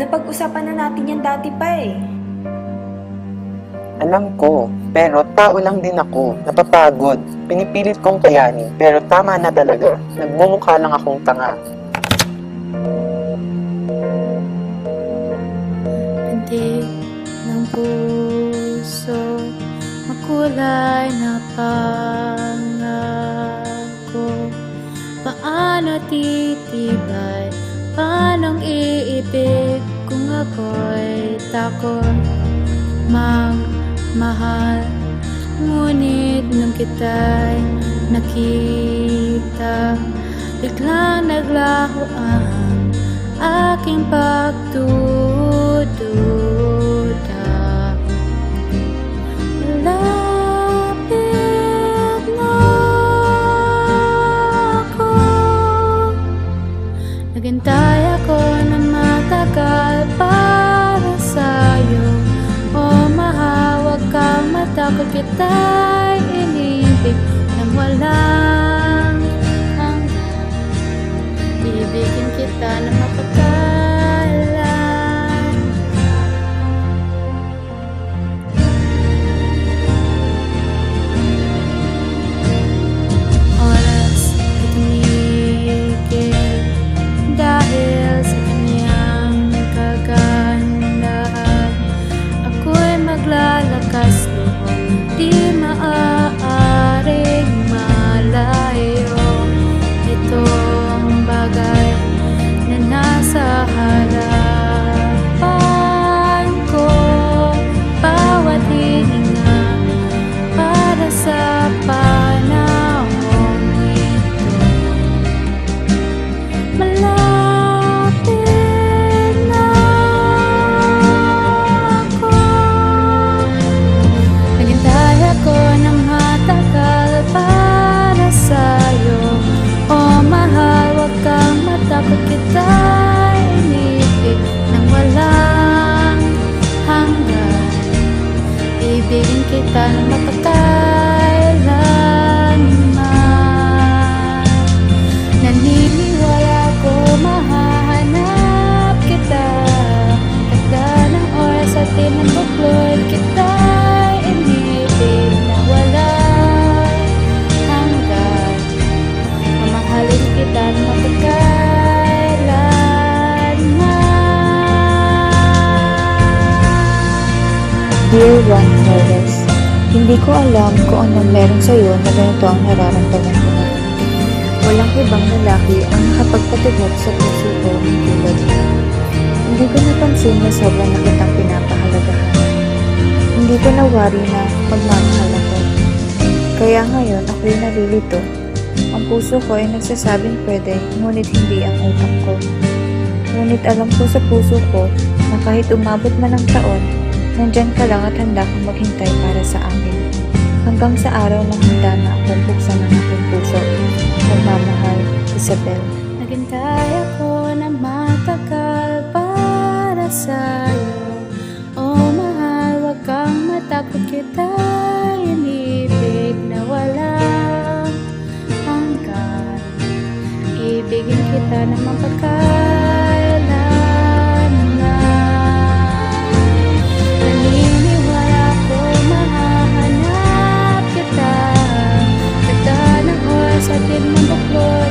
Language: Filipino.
Napag-usapan na natin yan dati pa eh. Alam ko, pero tao lang din ako. Napapagod. Pinipilit kong kayanin, pero tama na talaga. Nagmumukha lang akong tanga. Pantig ng puso, makulay na pangako. Paano titibay, paanong iibig kung ako'y takot magmahal? Ngunit nung kita'y nakita, biglang naglaho ang aking pagdududa. Malapit na ako, naghintay ako ng matagal para sa'yo. O mahawag kang matakot, kita'y inibig nang walang hanggan. Ibigin kita na mapagkalan. Oras ay tumigil dahil sa kanyang kagandahan. Ako'y maglalakas loob, di maaaring malayo itong bagay na nasa harapan ko. Bawat hininga para sa panahong ito. Malapit na ako, naghintay ako ng matagal para sa'yo. O mahal, wag kang matakot, kita'y inibig nang walang hanggan. Ibigin kita ng mapagkailanman. Naniniwala ko mahahanap kita. Ganda ng oras at tinambukloy, kita'y inibig nang walang hanggan. Mamahalin kita ng mapagkailanman. Dear Juan Flores, hindi ko alam kung anong meron sa'yo na ganito ang nararamdaman ko ngayon. Walang ibang lalaki ang nakapagpatubog sa puso ko ng tulad mo. Hindi ko napansin na sobrang na kitang pinapahalagahan. Hindi ko nawari na magmamahal ako. Kaya ngayon ako'y nalilito. Ang puso ko ay nagsasabing pwede, ngunit hindi ang utak ko. Ngunit alam ko sa puso ko na kahit umabot man ang taon, nandyan ka lang at handa kang maghintay para sa akin. Hanggang sa araw na handa na akong buksan ang aking puso. Nagmamahal, Isabel. Naghintay ako na matagal para sa'yo. O mahal, wag kang matakot, kita'y inibig na walang hanggan. Ibigin kita ng mapagkailanman. Naniniwala ko mahahanap kita. Ganda ng oras at tinambukloy,